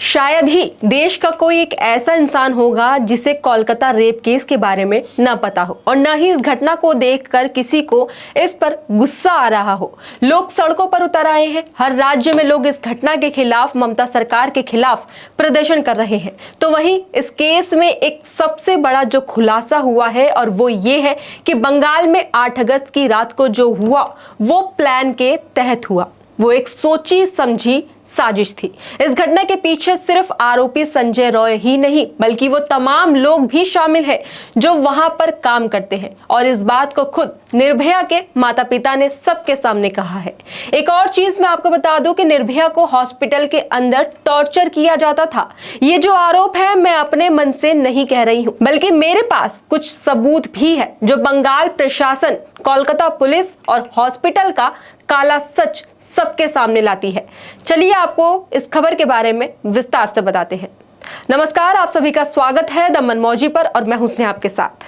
शायद ही देश का कोई एक ऐसा इंसान होगा जिसे कोलकाता रेप केस के बारे में न पता हो और न ही इस घटना को देखकर किसी को इस पर गुस्सा आ रहा हो। लोग सड़कों पर उतर आए हैं। हर राज्य में लोग इस घटना के खिलाफ, ममता सरकार के खिलाफ प्रदर्शन कर रहे हैं। तो वहीं इस केस में एक सबसे बड़ा जो खुलासा हुआ है और वो ये है कि बंगाल में 8 अगस्त की रात को जो हुआ वो प्लान के तहत हुआ। वो एक सोची समझी साजिश थी। इस घटना के पीछे सिर्फ आरोपी संजय रॉय ही नहीं बल्कि वो तमाम लोग भी शामिल हैं जो वहां पर काम करते हैं और इस बात को खुद निर्भया के माता पिता ने सबके सामने कहा है। एक और चीज मैं आपको बता दूं कि निर्भया को हॉस्पिटल के अंदर टॉर्चर किया जाता था। ये जो आरोप है मैं अपने मन से नहीं कह रही हूं बल्कि मेरे पास कुछ सबूत भी है जो बंगाल प्रशासन, कोलकाता पुलिस और हॉस्पिटल का काला सच सबके सामने लाती है। चलिए आपको इस खबर के बारे में विस्तार से बताते हैं। नमस्कार, आप सभी का स्वागत है द मनमौजी पर और मैं हूं स्नेहा आपके साथ।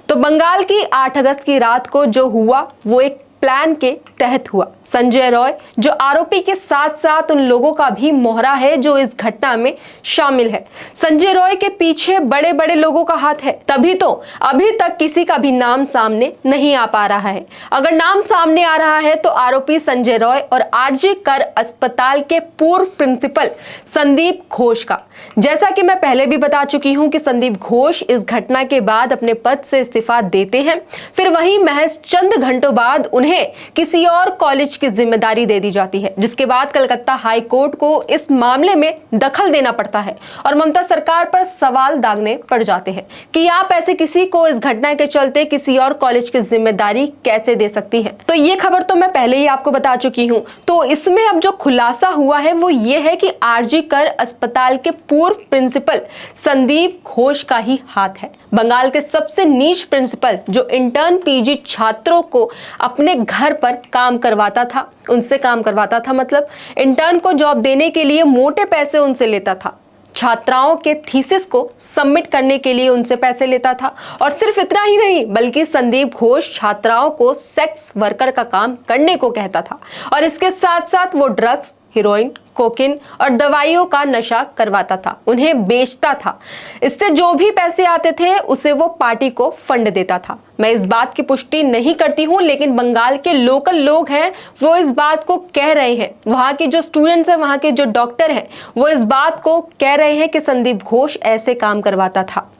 तो बंगाल की 8 अगस्त की रात को जो हुआ वो एक प्लान के तहत हुआ। संजय रॉय जो आरोपी के साथ साथ उन लोगों का भी मोहरा है जो इस घटना में शामिल है। संजय रॉय के पीछे बड़े बड़े लोगों का हाथ है, तभी तो अभी तक किसी का भी नाम सामने नहीं आ पा रहा है। अगर नाम सामने आ रहा है तो आरोपी संजय रॉय और आरजी कर अस्पताल के पूर्व प्रिंसिपल संदीप घोष का। जैसा कि मैं पहले भी बता चुकी हूं कि संदीप घोष इस घटना के बाद अपने पद से इस्तीफा देते हैं, फिर वहीं महज चंद घंटों बाद उन्हें किसी और कॉलेज की जिम्मेदारी दे दी जाती है, जिसके बाद कलकत्ता हाई कोर्ट को इस मामले में दखल देना पड़ता है और ममता सरकार पर सवाल दागने पड़ जाते हैं कि आप ऐसे किसी को इस घटना के चलते किसी और कॉलेज की जिम्मेदारी कैसे दे सकती हैं। तो ये खबर तो मैं पहले ही आपको बता चुकी हूं। तो इसमें अब जो खुलासा हुआ है वो ये है कि आरजी कर अस्पताल के पूर्व प्रिंसिपल संदीप घोष का ही हाथ है। बंगाल के सबसे नीच प्रिंसिपल जो इंटर्न पीजी छात्रों को अपने घर पर काम करवाता था, उनसे काम करवाता था, मतलब इंटर्न को जॉब देने के लिए मोटे पैसे उनसे लेता था, छात्राओं के थीसिस को सबमिट करने के लिए उनसे पैसे लेता था और सिर्फ इतना ही नहीं बल्कि संदीप घोष छात्राओं को सेक्स वर्कर का काम करने को कहता था और इसके साथ साथ वो ड्रग्स, हीरोइन, कोकीन और दवाइयों का नशा करवाता था, उन्हें बेचता था। इससे जो भी पैसे आते थे उसे वो पार्टी को फंड देता था। मैं इस बात की पुष्टि नहीं करती हूं लेकिन बंगाल के लोकल लोग हैं वो इस बात को कह रहे हैं, वहां के जो स्टूडेंट्स हैं, वहां के जो डॉक्टर हैं वो इस बात को कह रहे हैं कि संदीप घोष ऐसे काम करवाता था।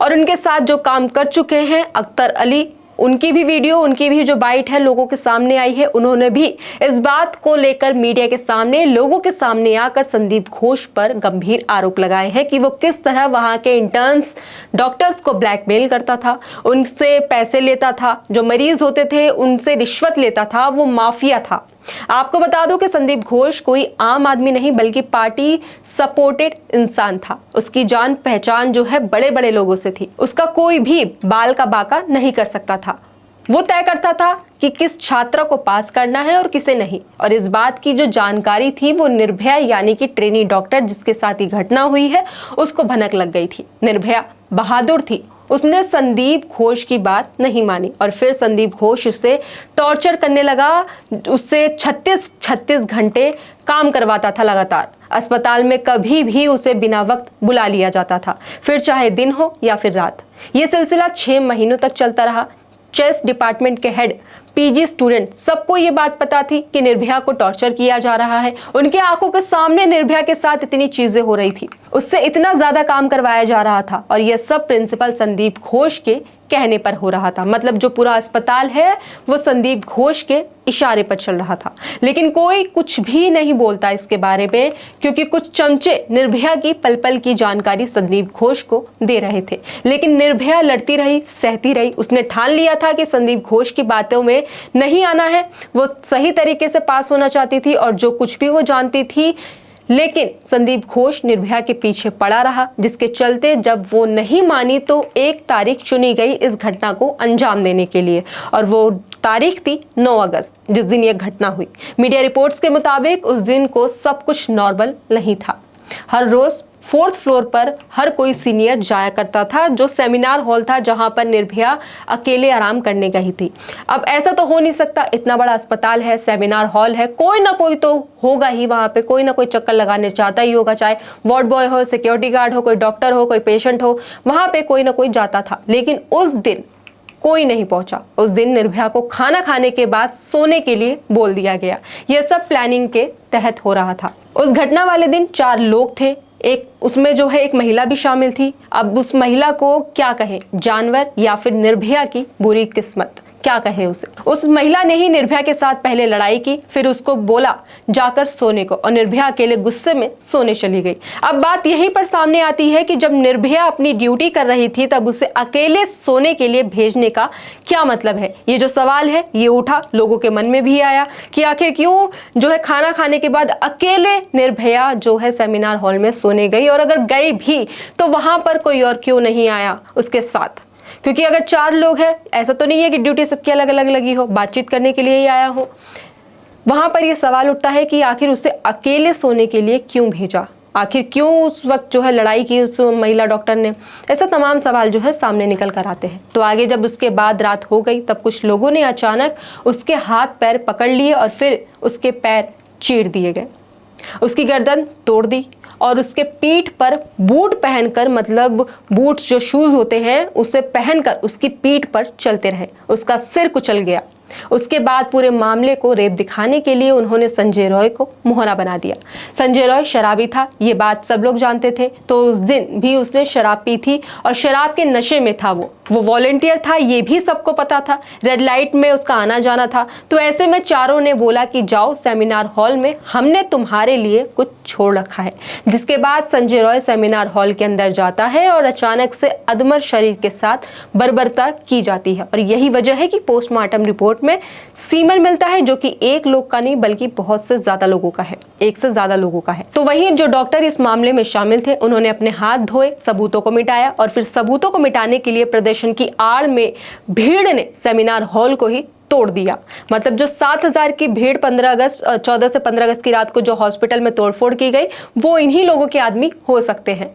और उनके साथ जो काम कर चुके हैं अख्तर अली, उनकी भी वीडियो, उनकी भी जो बाइट है लोगों के सामने आई है। उन्होंने भी इस बात को लेकर मीडिया के सामने, लोगों के सामने आकर संदीप घोष पर गंभीर आरोप लगाए हैं कि वो किस तरह वहां के इंटर्न्स, डॉक्टर्स को ब्लैकमेल करता था, उनसे पैसे लेता था, जो मरीज होते थे उनसे रिश्वत लेता था, वो माफिया था। आपको बता दूं कि संदीप घोष कोई आम आदमी नहीं बल्कि पार्टी सपोर्टेड इंसान था। उसकी जान पहचान जो है बड़े बड़े लोगों से थी। उसका कोई भी बाल का बाका नहीं कर सकता था। वो तय करता था कि किस छात्र को पास करना है और किसे नहीं। और इस बात की जो जानकारी थी वो निर्भया यानी कि ट्रेनी डॉक्टर जिसके साथ ही घटना हुई है उसको भनक लग गई थी। निर्भया बहादुर थी, उसने संदीप घोष की बात नहीं मानी और फिर संदीप घोष उससे टॉर्चर करने लगा। उससे 36 घंटे काम करवाता था लगातार। अस्पताल में कभी भी उसे बिना वक्त बुला लिया जाता था, फिर चाहे दिन हो या फिर रात। ये सिलसिला 6 महीनों तक चलता रहा। चेस डिपार्टमेंट के हेड, पीजी स्टूडेंट, सबको ये बात पता थी कि निर्भया को टॉर्चर किया जा रहा है। उनके आंखों के सामने निर्भया के साथ इतनी चीजें हो रही थी, उससे इतना ज्यादा काम करवाया जा रहा था और यह सब प्रिंसिपल संदीप घोष के कहने पर हो रहा था। मतलब जो पूरा अस्पताल है वो संदीप घोष के इशारे पर चल रहा था। लेकिन कोई कुछ भी नहीं बोलता इसके बारे में क्योंकि कुछ चमचे निर्भया की पल पल की जानकारी संदीप घोष को दे रहे थे। लेकिन निर्भया लड़ती रही, सहती रही। उसने ठान लिया था कि संदीप घोष की बातों में नहीं आना है। वो सही तरीके से पास होना चाहती थी और जो कुछ भी वो जानती थी, लेकिन संदीप घोष निर्भया के पीछे पड़ा रहा, जिसके चलते जब वो नहीं मानी तो एक तारीख चुनी गई इस घटना को अंजाम देने के लिए और वो तारीख थी 9 अगस्त, जिस दिन यह घटना हुई। मीडिया रिपोर्ट्स के मुताबिक उस दिन को सब कुछ नॉर्मल नहीं था। हर रोज 4th फ्लोर पर हर कोई सीनियर जाया करता था, जो सेमिनार हॉल था जहां पर निर्भया अकेले आराम करने गई थी। अब ऐसा तो हो नहीं सकता, इतना बड़ा अस्पताल है, सेमिनार हॉल है, कोई ना कोई तो होगा ही वहां पे, कोई ना कोई चक्कर लगाने चाहता ही होगा, चाहे वार्ड बॉय हो, सिक्योरिटी गार्ड हो, कोई डॉक्टर हो, कोई पेशेंट हो, वहां पे कोई ना कोई जाता था। लेकिन उस दिन कोई नहीं पहुंचा। उस दिन निर्भया को खाना खाने के बाद सोने के लिए बोल दिया गया। यह सब प्लानिंग के तहत हो रहा था। उस घटना वाले दिन 4 लोग थे, एक उसमें जो है एक महिला भी शामिल थी। अब उस महिला को क्या कहें, जानवर या फिर निर्भया की बुरी किस्मत, क्या कहें उसे। उस महिला ने ही निर्भया के साथ पहले लड़ाई की, फिर उसको बोला जाकर सोने को, और निर्भया अकेले गुस्से में सोने चली गई। अब बात यहीं पर सामने आती है कि जब निर्भया अपनी ड्यूटी कर रही थी तब उसे अकेले सोने के लिए भेजने का क्या मतलब है। ये जो सवाल है ये उठा, लोगों के मन में भी आया कि आखिर क्यों जो है खाना खाने के बाद अकेले निर्भया जो है सेमिनार हॉल में सोने गई, और अगर गई भी तो वहां पर कोई और क्यों नहीं आया उसके साथ। क्योंकि अगर 4 लोग हैं, ऐसा तो नहीं है कि ड्यूटी सबकी अलग अलग लगी हो, बातचीत करने के लिए ही आया हो। वहां पर यह सवाल उठता है कि आखिर उसे अकेले सोने के लिए क्यों भेजा, आखिर क्यों उस वक्त जो है लड़ाई की उस महिला डॉक्टर ने। ऐसा तमाम सवाल जो है सामने निकल कर आते हैं। तो आगे जब उसके बाद रात हो गई तब कुछ लोगों ने अचानक उसके हाथ पैर पकड़ लिए और फिर उसके पैर चीर दिए गए, उसकी गर्दन तोड़ दी और उसके पीठ पर बूट पहनकर, मतलब बूट्स जो शूज होते हैं उसे पहनकर उसकी पीठ पर चलते रहे। उसका सिर कुचल गया। उसके बाद पूरे मामले को रेप दिखाने के लिए उन्होंने संजय रॉय को मोहरा बना दिया। संजय रॉय शराबी था, ये बात सब लोग जानते थे। तो उस दिन भी उसने शराब पी थी और शराब के नशे में था। वो वॉलंटियर था, ये भी सबको पता था। रेड लाइट में उसका आना जाना था। तो ऐसे में चारों ने बोला कि जाओ सेमिनार हॉल में, हमने तुम्हारे लिए कुछ छोड़ रखा है। जिसके बाद संजय रॉय सेमिनार हॉल के अंदर जाता है और अचानक से अधमर शरीर के साथ बर्बरता की जाती है। और यही वजह है कि पोस्टमार्टम रिपोर्ट में सीमन मिलता है, जो कि एक लोग का नहीं बल्कि बहुत से ज्यादा लोगों का है, एक से ज्यादा लोगों का है। तो वहीं जो डॉक्टर इस मामले में शामिल थे उन्होंने अपने हाथ धोए, सबूतों को मिटाया और फिर सबूतों को मिटाने के लिए प्रदर्शन की आड़ में भीड़ ने सेमिनार हॉल को ही तोड़ दिया। मतलब जो 7000 की भीड़ 14 से 15 अगस्त की रात को जो हॉस्पिटल में तोड़फोड़ की गई, वो इन्हीं लोगों के आदमी हो सकते हैं।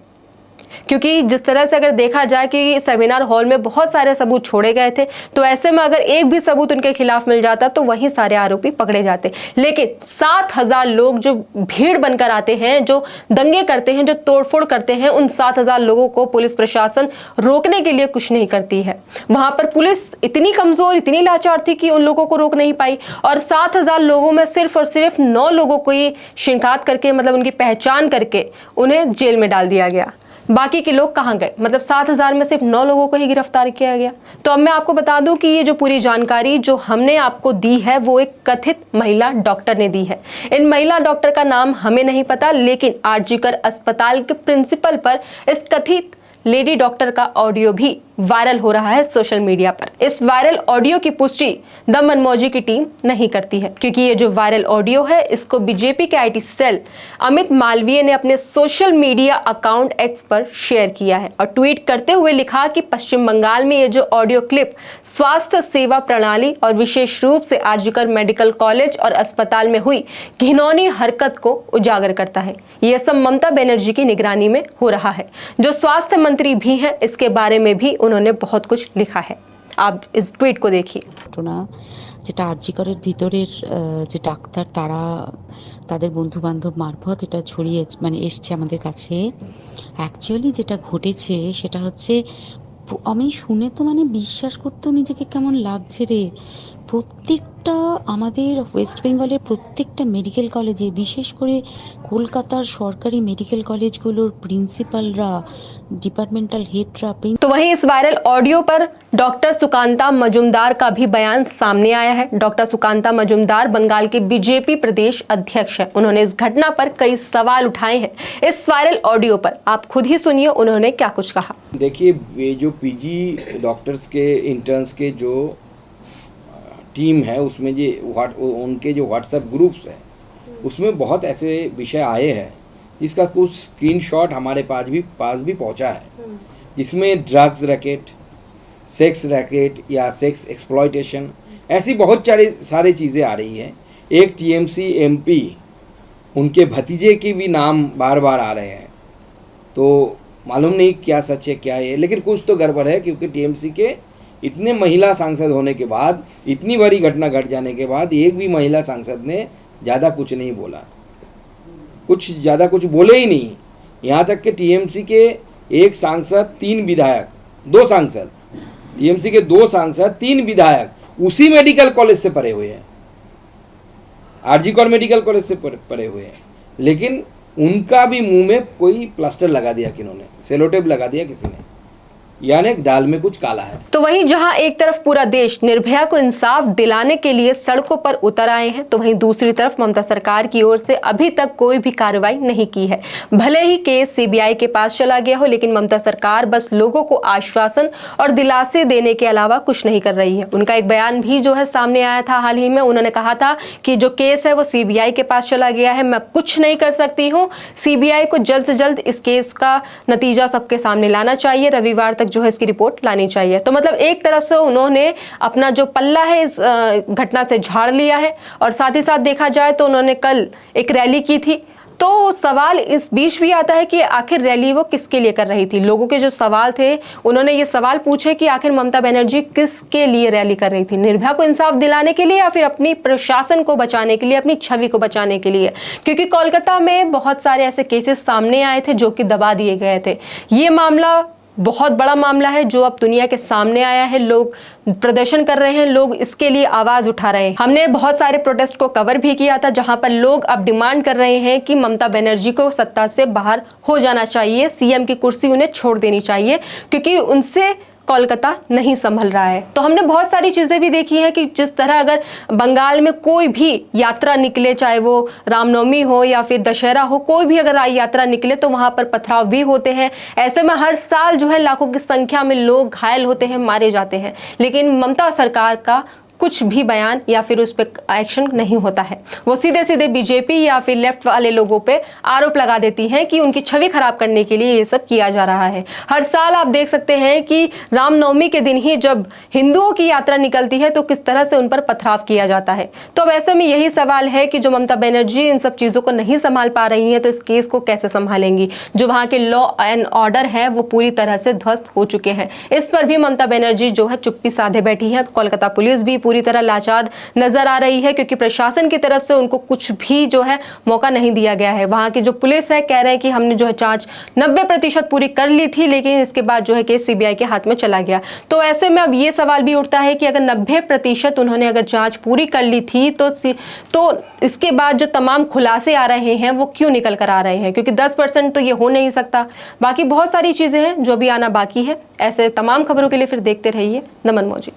क्योंकि जिस तरह से अगर देखा जाए कि सेमिनार हॉल में बहुत सारे सबूत छोड़े गए थे, तो ऐसे में अगर एक भी सबूत उनके खिलाफ मिल जाता तो वही सारे आरोपी पकड़े जाते। लेकिन 7000 लोग जो भीड़ बनकर आते हैं, जो दंगे करते हैं, जो तोड़फोड़ करते हैं, उन 7000 लोगों को पुलिस प्रशासन रोकने के लिए कुछ नहीं करती है। वहां पर पुलिस इतनी कमजोर, इतनी लाचार थी कि उन लोगों को रोक नहीं पाई। और 7000 लोगों में सिर्फ और सिर्फ 9 लोगों को ही शिनाख्त करके, मतलब उनकी पहचान करके उन्हें जेल में डाल दिया गया। बाकी के लोग कहां गए? मतलब 7000 में सिर्फ 9 लोगों को ही गिरफ्तार किया गया। तो अब मैं आपको बता दूं कि ये जो पूरी जानकारी जो हमने आपको दी है वो एक कथित महिला डॉक्टर ने दी है। इन महिला डॉक्टर का नाम हमें नहीं पता, लेकिन आरजीकर अस्पताल के प्रिंसिपल पर इस कथित लेडी डॉक्टर का ऑडियो भी वायरल हो रहा है सोशल मीडिया पर। इस वायरल ऑडियो की पुष्टि द मनमौजी की टीम नहीं करती है, क्योंकि ये जो वायरल ऑडियो है इसको बीजेपी के आईटी सेल अमित मालवीय ने अपने सोशल मीडिया अकाउंट एक्स पर शेयर किया है और ट्वीट करते हुए लिखा कि पश्चिम बंगाल में ये जो ऑडियो क्लिप स्वास्थ्य सेवा प्रणाली और विशेष रूप से आरजीकर मेडिकल कॉलेज और अस्पताल में हुई घिनौनी हरकत को उजागर करता है। यह सब ममता बनर्जी की निगरानी में हो रहा है, जो स्वास्थ्य मंत्री भी हैं। इसके बारे में भी उन्होंने बहुत कुछ लिखा है। आप इस ट्वीट को देखिए। ঘটনা যেটা আরজিকরের ভিতরের যে ডাক্তার তারা তাদের বন্ধু বান্ধব মারফত এটা ছড়িয়ে মানে এসছে আমাদের কাছে। অ্যাকচুয়ালি যেটা ঘটেছে সেটা হচ্ছে আমি শুনে তো মানে বিশ্বাস করতেও নিজেকে কেমন লাগছে রে। প্রত্যেকটা আমাদের ওয়েস্ট বেঙ্গলের প্রত্যেকটা মেডিকেল কলেজে, বিশেষ করে কলকাতার সরকারি মেডিকেল কলেজগুলোর প্রিন্সিপালরা, डिपार्टमेंटल हेडरा। तो वहीं इस वायरल ऑडियो पर डॉक्टर सुकांता मजुमदार का भी बयान सामने आया है। डॉक्टर सुकांता मजुमदार बंगाल के बीजेपी प्रदेश अध्यक्ष हैं। उन्होंने इस घटना पर कई सवाल उठाए हैं। इस वायरल ऑडियो पर आप खुद ही सुनिए उन्होंने क्या कुछ कहा। देखिए, ये जो पीजी डॉक्टर्स के इंटर्न्स के जो टीम है उसमें उनके जो व्हाट्सएप ग्रुप्स है उसमें बहुत ऐसे विषय आए हैं जिसका कुछ स्क्रीनशॉट हमारे पास भी पहुंचा है, जिसमें ड्रग्स रैकेट, सेक्स रैकेट या सेक्स एक्सप्लॉयटेशन, ऐसी बहुत सारी चीज़ें आ रही हैं। एक टीएमसी एमपी उनके भतीजे के भी नाम बार बार आ रहे हैं। तो मालूम नहीं क्या सच है क्या है, लेकिन कुछ तो गड़बड़ है, क्योंकि टीएमसी के इतने महिला सांसद होने के बाद, इतनी बड़ी घटना घट जाने के बाद एक भी महिला सांसद ने ज़्यादा कुछ नहीं बोला, ज़्यादा कुछ बोले ही नहीं। यहाँ तक कि टीएमसी के एक सांसद 3 विधायक, 2 सांसद, टीएमसी के 2 सांसद 3 विधायक उसी मेडिकल कॉलेज से पढ़े हुए हैं, आरजी कौर मेडिकल कॉलेज से पढ़े हुए हैं, लेकिन उनका भी मुंह में कोई प्लास्टर लगा दिया, किन्होंने सेलोटेप लगा दिया किसी ने, यानी दाल में कुछ काला है। तो वहीं जहां एक तरफ पूरा देश निर्भया को इंसाफ दिलाने के लिए सड़कों पर उतर आए हैं, तो वहीं दूसरी तरफ ममता सरकार की ओर से अभी तक कोई भी कार्रवाई नहीं की है। भले ही केस सीबीआई के पास चला गया हो, लेकिन ममता सरकार बस लोगों को आश्वासन और दिलासे देने के अलावा कुछ नहीं कर रही है। उनका एक बयान भी जो है सामने आया था हाल ही में, उन्होंने कहा था कि जो केस है वो सीबीआई के पास चला गया है, मैं कुछ नहीं कर सकती हूँ, सीबीआई को जल्द से जल्द इस केस का नतीजा सबके सामने लाना चाहिए, रविवार तक जो है इसकी रिपोर्ट लानी चाहिए। तो मतलब एक तरफ से उन्होंने अपना जो पल्ला है इस घटना से झाड़ लिया है, और साथ ही साथ देखा जाए तो उन्होंने कल एक रैली की थी। तो सवाल इस बीच भी आता है कि आखिर रैली वो किसके लिए कर रही थी। लोगों के जो सवाल थे, उन्होंने ये सवाल पूछे कि आखिर ममता बनर्जी किसके लिए रैली कर रही थी, निर्भया को इंसाफ दिलाने के लिए या फिर अपनी प्रशासन को बचाने के लिए, अपनी छवि को बचाने के लिए। क्योंकि कोलकाता में बहुत सारे ऐसे केसेस सामने आए थे जो कि दबा दिए गए थे। ये मामला बहुत बड़ा मामला है जो अब दुनिया के सामने आया है, लोग प्रदर्शन कर रहे हैं, लोग इसके लिए आवाज उठा रहे हैं। हमने बहुत सारे प्रोटेस्ट को कवर भी किया था, जहां पर लोग अब डिमांड कर रहे हैं कि ममता बनर्जी को सत्ता से बाहर हो जाना चाहिए, सीएम की कुर्सी उन्हें छोड़ देनी चाहिए, क्योंकि उनसे कोलकाता नहीं संभल रहा है। तो हमने बहुत सारी चीजें भी देखी हैं कि जिस तरह अगर बंगाल में कोई भी यात्रा निकले, चाहे वो रामनवमी हो या फिर दशहरा हो, कोई भी अगर यात्रा निकले तो वहां पर पथराव भी होते हैं। ऐसे में हर साल जो है लाखों की संख्या में लोग घायल होते हैं, मारे जाते हैं, लेकिन ममता सरकार का कुछ भी बयान या फिर उस पर एक्शन नहीं होता है। वो सीधे सीधे बीजेपी या फिर लेफ्ट वाले लोगों पे आरोप लगा देती हैं कि उनकी छवि खराब करने के लिए ये सब किया जा रहा है। हर साल आप देख सकते हैं कि रामनवमी के दिन ही जब हिंदुओं की यात्रा निकलती है तो किस तरह से उन पर पथराव किया जाता है। तो अब ऐसे में यही सवाल है कि जो ममता बनर्जी इन सब चीज़ों को नहीं संभाल पा रही हैं, तो इस केस को कैसे संभालेंगी। जो वहाँ के लॉ एंड ऑर्डर है वो पूरी तरह से ध्वस्त हो चुके हैं। इस पर भी ममता बनर्जी जो है चुप्पी साधे बैठी है। कोलकाता पुलिस भी पूरी तरह लाचार नजर आ रही है, क्योंकि प्रशासन की तरफ से उनको कुछ भी जो है मौका नहीं दिया गया है। वहां की जो पुलिस है कह रहे हैं कि हमने जो है जांच 90% पूरी कर ली थी, लेकिन इसके बाद जो है केस सीबीआई के हाथ में चला गया। तो ऐसे में अब ये सवाल भी उठता है कि अगर 90% उन्होंने अगर जांच पूरी कर ली थी तो इसके बाद जो तमाम खुलासे आ रहे हैं वो क्यों निकल कर आ रहे हैं, क्योंकि 10% तो ये हो नहीं सकता। बाकी बहुत सारी चीजें हैं जो भी आना बाकी है। ऐसे तमाम खबरों के लिए फिर देखते रहिए नमन मौजी।